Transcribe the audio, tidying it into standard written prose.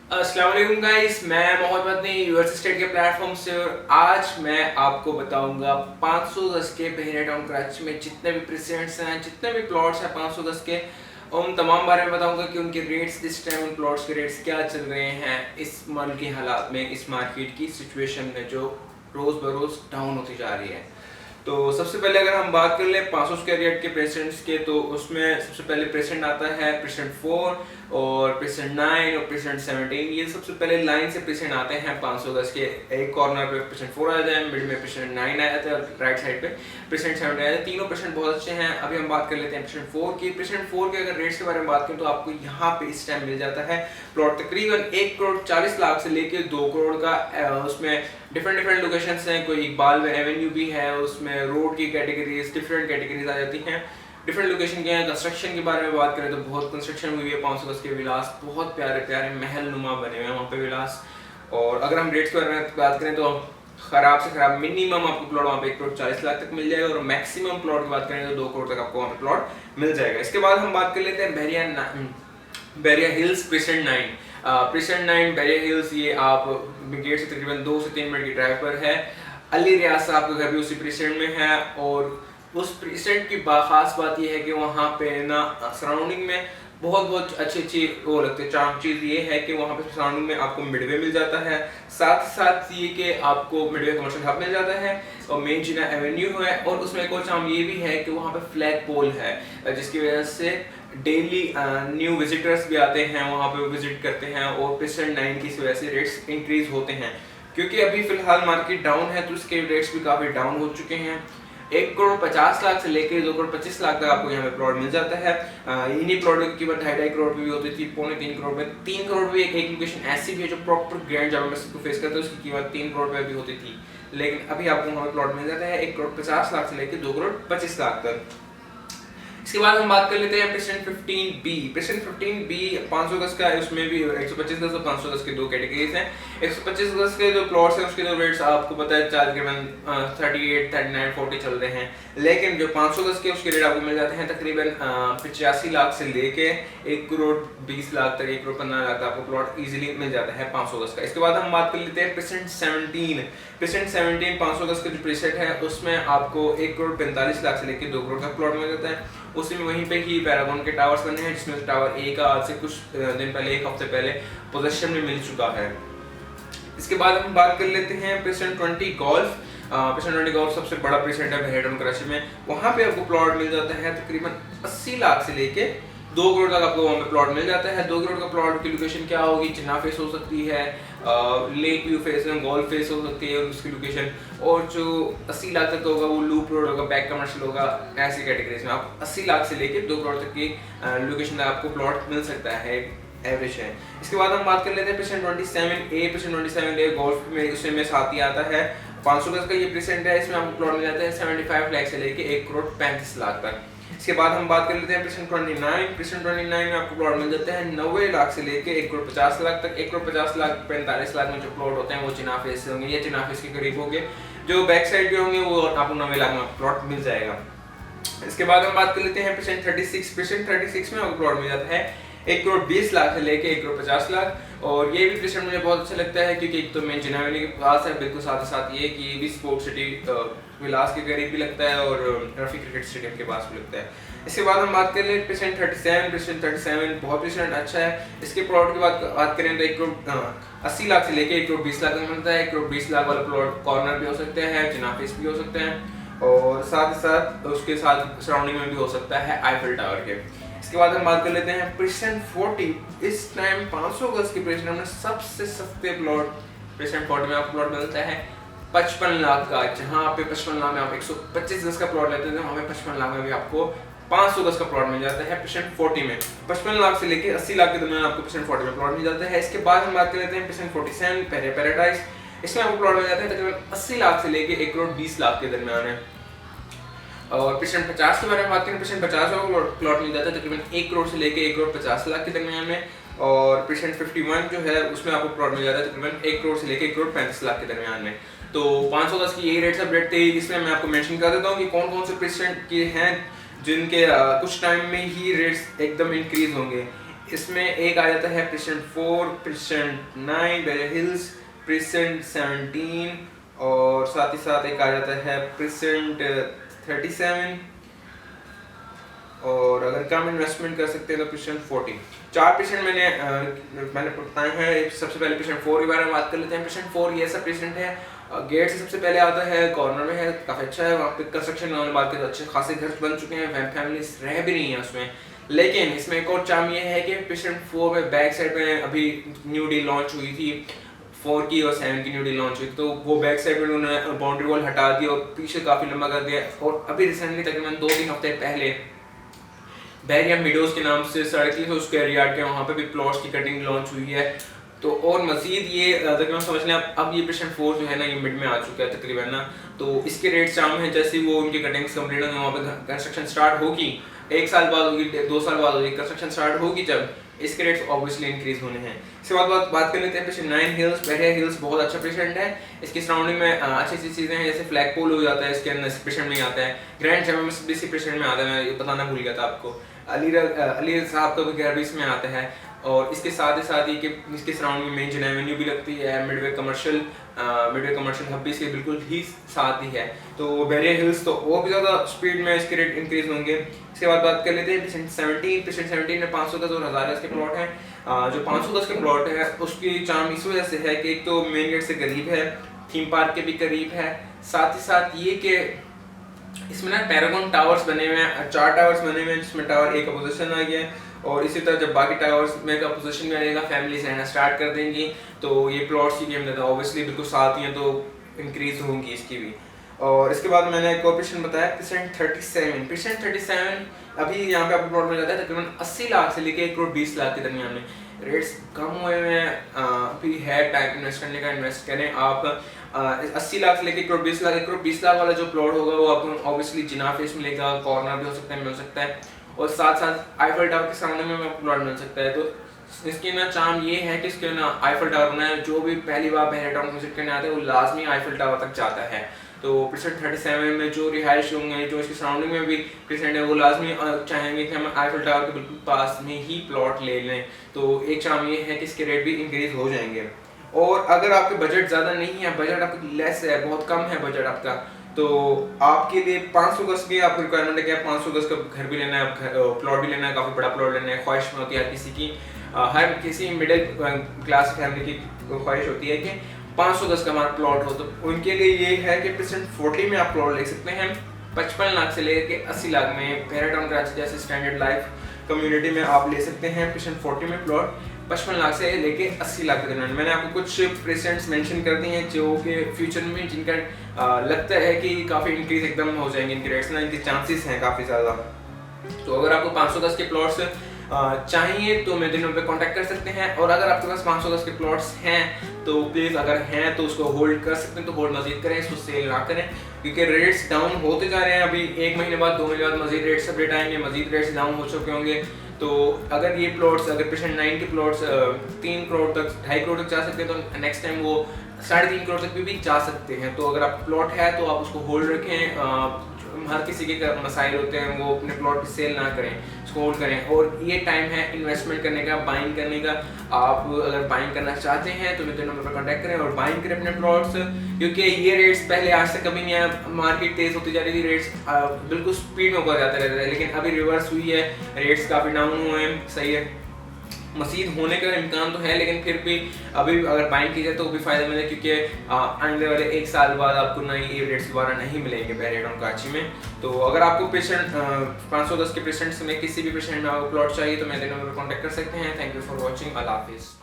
अस्सलाम वालेकुम गाइस, मैं मोहम्मद मदनी यूएस स्टेट के प्लेटफॉर्म से। और आज मैं आपको बताऊंगा 500 गज के बहरिया टाउन कराची में जितने भी प्रेसिडेंट्स हैं, जितने भी प्लॉट्स हैं 500 गज के, उन तमाम बारे में बताऊंगा कि उनके रेट्स इस टाइम, उन प्लॉट्स के रेट्स क्या चल रहे हैं इस मुल्क के हालात में, इस मार्केट की सिचुएशन में जो रोज़ बरोज़ डाउन होती जा रही है। तो सबसे पहले अगर हम बात कर ले 500 स्क्वायर यार्ड के प्रेसिडेंट्स के, तो उसमें सबसे पहले प्रेसिडेंट आता है प्रेसिडेंट 4 और प्रेसिडेंट 9 और प्रेसिडेंट 17। ये सबसे पहले लाइन से प्रेसिडेंट आते हैं 500 गज के। एक कॉर्नर पे प्रेसिडेंट 4 आ जाए, मिड में प्रेसिडेंट 9 आ जाता है और राइट साइड पे प्रेसिडेंट 7 आ जाता है। तीनों प्रेसिडेंट बहुत अच्छे हैं। अभी हम बात कर लेते हैं प्रेसिडेंट 4 की। प्रेसिडेंट 4 के अगर रेट्स के बारे में बात करें तो आपको यहाँ पे इस टाइम मिल जाता है प्लॉट तकरीबन 1 करोड़ 40 लाख से लेके 2 करोड़ का। उसमें डिफरेंट लोकेशंस हैं, कोई इकबाल एवेन्यू भी है, उसमें रोड की कैटेगरीज, डिफरेंट कैटेगरीज आ जाती हैं, डिफरेंट लोकेशन के हैं। कंस्ट्रक्शन के बारे में बात करें तो बहुत कंस्ट्रक्शन हुई है 500 गज के विलास, बहुत प्यारे प्यारे महल नुमा बने हुए हैं वहाँ पे विलास। और अगर हम रेट्स के बारे में बात करें तो खराब से खराब मिनिमम आपको प्लॉट वहाँ पे 1 करोड़ 40 लाख तक मिल जाएगा और मैक्सिमम प्लॉट की बात करें तो 2 करोड़ तक आपको वहाँ पे प्लॉट मिल जाएगा। इसके बाद हम बात कर लेते हैं बैरिया हिल्स प्रेसिडेंट 9। प्रेसिडेंट 9 बैरिया हिल्स, ये आप गेट से तकरीबन 2 से 3 मिनट की ड्राइव पर है। अली रियाज साहब का घर भी उसी प्रेसिडेंट में है। और उस प्रेसिडेंट की खास बात यह है कि वहाँ पे ना सराउंडिंग में बहुत अच्छी वो लगते हैं। चार चीज़ ये है कि वहाँ पे सराउंडिंग में आपको मिडवे मिल जाता है, साथ ये कि आपको मिडवे कमर्शियल हब मिल जाता है और मेन जिना एवेन्यू है। और उसमें एक और चाम ये भी है कि वहाँ पे फ्लैग पोल है, जिसकी वजह से डेली न्यू विजिटर्स भी आते हैं, वहाँ पे विजिट करते हैं और प्रेसिडेंट 9 की वजह से रेट्स इंक्रीज होते हैं। क्योंकि अभी फिलहाल मार्केट डाउन है तो इसके रेट्स भी काफ़ी डाउन हो चुके हैं। 1 करोड़ 50 लाख से लेकर 2 करोड़ 25 लाख तक आपको यहाँ पे प्लॉट मिल जाता है। इन्हीं प्लॉट की कीमत 2.5 करोड़ भी होती थी, 2.25 करोड़ में। 3 करोड़ भी एक लोकेशन ऐसी भी है जो प्रॉपर ग्रैंड जब में सबको फेस करते हैं, उसकी कीमत 3 करोड़ में भी होती थी। लेकिन अभी आपको वहाँ पे प्लॉट मिल जाता है 1 करोड़ 50 लाख से लेकर 2 करोड़ 25 लाख तक। इसके बाद हम बात कर लेते हैं प्रेसिडेंट 15B। प्रेसिडेंट 15B 500 गज का है, उसमें भी 125 गज और 500 गज के दो कैटेगरीज हैं। 125 गज के जो प्लॉट्स हैं उसके जो रेट्स आपको पता है तकरीबन 38, 39, 40 चल रहे हैं। लेकिन जो 500 गज के उसके रेट आपको मिल जाते हैं तकरीबन 85 लाख से लेके 1 करोड़ 20 लाख तक, 1 करोड़ 15 लाख तक आपको प्लॉट इजीली मिल जाता है 500 गज का। इसके बाद हम बात कर लेते हैं प्रेसिडेंट 17। प्रेसिडेंट 17 500 गज का जो प्रेसेट है उसमें आपको 1 करोड़ 45 लाख से लेकर 2 करोड़ का प्लॉट मिल जाता है। उसी में वहीं पे ही पैरागॉन के टावर्स बने हैं, जिसमें टावर ए का आज से कुछ दिन पहले, एक हफ्ते पहले पोजेशन में मिल चुका है। इसके बाद हम बात कर लेते हैं प्रेसिडेंट 20 गोल्फ। प्रेसिडेंट 20 गोल्फ सबसे बड़ा प्रेसिडेंट है बहरिया टाउन कराची में। वहाँ पे आपको प्लॉट मिल जाता है तकरीबन 80 लाख से लेके 2 करोड़ तक आपको वहाँ पे प्लॉट मिल जाता है। 2 करोड़ का प्लॉट की लोकेशन क्या होगी? जिन्ना फेस हो सकती है, lake view face, golf face हो सकती है उसकी लोकेशन। और जो 80 लाख तक होगा वो लूप रोड होगा, बैक कमर्शियल होगा। ऐसी कैटेगरीज में आप 80 लाख से लेके 2 करोड़ तक की लोकेशन आपको प्लॉट मिल सकता है, एवरेज है। इसके बाद हम बात कर लेते हैं president 27A। President 27A golf में उसमें में साथ ही आता है 500 गज का ये प्रेसिडेंट है। इसमें आपको प्लॉट मिल जाता है 75 लाख से लेके 1 करोड़ 35 लाख तक। इसके बाद हम बात कर लेते हैं प्रेसिडेंट 29। प्रेसिडेंट 29 में आपको प्लॉट मिल जाता है 90 लाख से लेके 1 करोड़ 50 लाख तक। 1 करोड़ 50 लाख 45 लाख में जो प्लॉट होते हैं वो चिनाब फेस से होंगे या चिनाब फेस के करीब होंगे। जो बैक साइड के होंगे वो आपको 90 लाख में प्लॉट मिल जाएगा। इसके बाद हम बात कर लेते हैं प्रेसिडेंट 36। प्रेसिडेंट 36 में आपको प्लॉट मिल जाता है 1 करोड़ 20 लाख से लेके 1 करोड़ 50 लाख। और ये भी प्रेसिडेंट मुझे बहुत अच्छा लगता है क्योंकि एक तो मेन जिना एवेन्यू के पास है, बिल्कुल साथ ही साथ ये कि ये भी स्पोर्ट्स सिटी विलास के करीब भी लगता है और रफी क्रिकेट स्टेडियम के पास भी लगता है। इसके बाद हम बात कर लें प्रेसिडेंट 37। प्रेसिडेंट 37 बहुत प्रेसिडेंट अच्छा है। इसके प्लॉट की बात करें तो 1 करोड़ 80 लाख से लेके 1 करोड़ 20 लाख में मिलता है। 1 करोड़ 20 लाख वाला प्लॉट कॉर्नर भी हो सकता है, जिना फेस भी हो सकते हैं और साथ ही साथ उसके साथ सराउंडिंग में भी हो सकता है आईफिल टावर के। इसके बाद हम बात कर लेते हैं प्रेसिडेंट 40। इस टाइम 500 गज के प्रेसिडेंट में सबसे सस्ते प्लॉट प्रेसिडेंट 40 में आपको प्लॉट मिलता है 55 लाख का। जहाँ पे 55 लाख में आप 125 गज का प्लॉट लेते थे, हमें 55 लाख में भी आपको 500 गज का प्लॉट मिल जाता है प्रेसिडेंट 40 में। 55 लाख से लेके 80 लाख के दरमियान आपको प्रेसिडेंट 40 में प्लॉट मिल जाता है। इसके बाद हम बात कर लेते हैं प्रेसिडेंट 47 पैराडाइज। इसमें आपको प्लॉट मिल जाता है तकरीबन 80 लाख से लेके 1 करोड़ 20 लाख के दरमियान है। और प्रेसिडेंट 50 के बारे में बात करें, प्रेसिडेंट 50 का प्लॉट मिल जाता है तकरीबन 1 करोड़ से लेके 1 करोड़ 50 लाख के दरमियान में। और प्रेसिडेंट 51 जो है उसमें आपको प्लॉट मिल जाता है तकरीबन 1 करोड़ से लेके 1 करोड़ 35 लाख के दरमियान में। तो 500 गज की यही रेट्स अपडेट थे। इसमें मैं आपको मेंशन कर देता हूँ कि कौन कौन से प्रेसिडेंट के हैं जिनके कुछ टाइम में ही रेट्स एकदम इंक्रीज होंगे। इसमें एक आ जाता है president 4, president 9 barrier hills, president 17 और साथ ही साथ एक आ जाता है प्रेसिडेंट 37 और अगर कम इन्वेस्टमेंट कर सकते हैं तो प्रेसिडेंट 40। 4 प्रेसिडेंट मैंने बताए हैं। सबसे पहले प्रेसिडेंट 4 के बारे में बात कर लेते हैं। प्रेसिडेंट 4 ये ऐसा प्रेसिडेंट है, गेट से सबसे पहले आता है, कॉर्नर में है, काफ़ी अच्छा है। वहाँ पे कंस्ट्रक्शन में बात करें तो अच्छे खासे घर बन चुके हैं, फैमिलीज रह भी नहीं है उसमें। लेकिन इसमें एक और चार्म ये है कि प्रेसिडेंट 4 में बैक साइड में अभी न्यू डील लॉन्च हुई थी, 4 की और 7 की न्यू डील लॉन्च हुई, तो वो बैक साइड में उन्होंने बाउंड्री वॉल हटा दी और पीछे काफ़ी लंबा कर दिया। और अभी रिसेंटली तकरीबन 2-3 हफ्ते पहले बैरिया मीडोज के नाम से 350 स्क्वायर यार्ड के वहाँ पे भी प्लॉट्स की कटिंग लॉन्च हुई है। तो और मजीद ये तकरीबन समझ लें अब ये प्रेसिडेंट 4 जो है ना, ये मिड में आ चुका है तकरीबन ना। तो इसके रेट चाम है, जैसे वो उनकी कटिंग्स कंप्लीट होंगे, वहाँ पे कंस्ट्रक्शन स्टार्ट होगी, 1 साल बाद होगी, 2 साल बाद होगी, कंस्ट्रक्शन स्टार्ट होगी जब, इसके रेट्स ऑब्वियसली इंक्रीज होने हैं। इसके बाद बात कर लेते हैं प्रेसिडेंट 9 हिल्स। बैरिया हिल्स बहुत अच्छा प्रेसिडेंट है। इसकी सराउंडिंग में अच्छी अच्छी चीज़ें हैं, जैसे फ्लैग पोल हो जाता है, इसके अंदर प्रेसिडेंट में आता है, ग्रैंड जामा मस्जिद इसी प्रेसिडेंट में आता है, मैं ये बताना भूल गया था आपको। अली साहब का भी घर भी इसमें आता है। और इसके साथ ही कि इसके सराउंडिंग में मेन जिन एवेन्यू भी लगती है, मिडवे कमर्शियल हब भी इसके बिल्कुल ही साथ ही है। तो बैरिया हिल्स तो और भी ज़्यादा स्पीड में इसके रेट इंक्रीज होंगे। इसके बाद बात कर लेते हैं प्रेसिडेंट 17 में 510 और 1000 के प्लॉट हैं। जो 510 के प्लॉट है उसकी चार्म इस वजह से है कि एक तो मेन गेट से करीब है, थीम पार्क के भी करीब है, साथ ही साथ ये कि इसमें ना पैरागॉन टावर्स बने हुए हैं, 4 टावर्स बने हुए हैं, जिसमें टावर A का पोजीशन आ गया है। और इसी तरह जब बाकी टावर्स में का पोजीशन में आएगा, फैमिलीज रहना स्टार्ट कर देंगी, तो ये प्लॉट्स की कीमत ऑब्वियसली बिल्कुल साथ ही हैं, तो इंक्रीज होंगी इसकी भी। और इसके बाद मैंने एक ऑप्शन बताया प्रेसिडेंट 37 अभी यहाँ पे आपको प्लॉट मिल जाता है तकरीबन 80 लाख से लेके 1 करोड़ 20 लाख के दरमियान में। रेट्स कम हुए हैं, अभी है टाइम इन्वेस्ट करने का, इन्वेस्ट करें आप। 80 लाख से लेके 1 करोड़ 20 लाख, 1 करोड़ 20 लाख वाला जो प्लॉट होगा वो आपको ऑब्वियसली जिना फेस मिलेगा, कॉर्नर भी हो सकता है, मिल सकता है, और साथ साथ आईफल टावर के सामने में आपको प्लॉट मिल सकता है। तो इसकी ना चार्म ये है कि इसके ना आईफल टावर बनाया, जो भी पहली बार बैरिया टाउन विजिट करने आते हैं वो लाजमी आईफल टावर तक जाता है। तो प्रेसिडेंट 37 में जो रिहाइश होंगे, जो इसकी सराउंडिंग में भी प्रेसिडेंट है, वो लाजमी चाहेंगे कि हम आईफल टावर के बिल्कुल पास में ही प्लॉट ले लें। तो एक चार्म ये है कि इसके रेट भी इंक्रीज हो जाएंगे। और अगर आपके बजट ज़्यादा नहीं है, बजट आपका लेस है, बहुत कम है बजट आपका, तो आपके लिए 500 गज की आपको रिक्वायरमेंट है कि आप 500 गज का घर भी लेना है, प्लॉट भी लेना है, काफ़ी बड़ा प्लॉट लेना है, ख्वाहिश में होती है हर किसी की, हर किसी मिडिल क्लास फैमिली की ख्वाहिश होती है कि 500 गज का हमारा प्लॉट हो। तो उनके लिए ये है कि प्रेसिडेंट 40 में आप प्लॉट ले सकते हैं 55 लाख से लेकर 80 लाख में। बैरिया टाउन कराची जैसे स्टैंडर्ड लाइफ कम्युनिटी में आप ले सकते हैं प्रेसिडेंट 40 में प्लॉट 55 लाख से लेके 80 लाख के दरमियान। मैंने आपको कुछ प्रेसिडेंट्स मेंशन कर दिए हैं जो कि फ्यूचर में जिनका लगता है कि काफ़ी इंक्रीज एकदम हो जाएंगे इनके रेट्स ना, इनके चांसेस हैं काफ़ी ज़्यादा। तो अगर आपको 500 गज के प्लॉट्स चाहिए तो मेरे नंबर पे कांटेक्ट कर सकते हैं। और अगर आपके पास 500 गज के प्लॉट्स हैं तो प्लीज़, अगर हैं तो उसको होल्ड कर सकते हैं, तो होल्ड मजीद करें, इसको सेल ना करें, क्योंकि रेट्स डाउन होते जा रहे हैं। अभी 1 महीने बाद 2 महीने बाद मजीद रेट्स अपडेट आएंगे, मजीद रेट्स डाउन हो चुके होंगे। तो अगर ये प्लॉट्स, अगर प्रेसिडेंट 9 के प्लॉट्स 3 करोड़ तक, 2.5 करोड़ तक जा सकते हैं, तो नेक्स्ट टाइम वो 3.5 करोड़ तक भी जा सकते हैं। तो अगर आप प्लॉट है तो आप उसको होल्ड रखें। हर किसी के मसाइल होते हैं, वो अपने प्लॉट की सेल ना करें, उसको होल्ड करें। और ये टाइम है इन्वेस्टमेंट करने का, बाइंग करने का। आप अगर बाइंग करना चाहते हैं तो मेरे नंबर पर कांटेक्ट करें और बाइंग करें अपने प्लॉट्स, क्योंकि ये रेट्स पहले आज से कभी नहीं आया। मार्केट तेज होती जा रही थी, रेट्स बिल्कुल स्पीड में ऊपर जाते रहते थे, लेकिन अभी रिवर्स हुई है, रेट्स काफ़ी डाउन हुए हैं। सही है, मज़ीद होने का इम्कान तो है, लेकिन फिर भी अभी अगर बाइंग की जाए तो भी फ़ायदेमंद है, क्योंकि आने वाले 1 साल बाद आपको नई रेट्स दोबारा नहीं मिलेंगे बैरिया टाउन कराची में। तो अगर आपको पेशेंट 500 गज के पेशेंट्स में किसी भी पेशेंट में आपको प्लॉट चाहिए तो मेरे नंबर पर कॉन्टैक्ट कर सकते हैं। Thank you for watching. अल्लाह हाफिज़।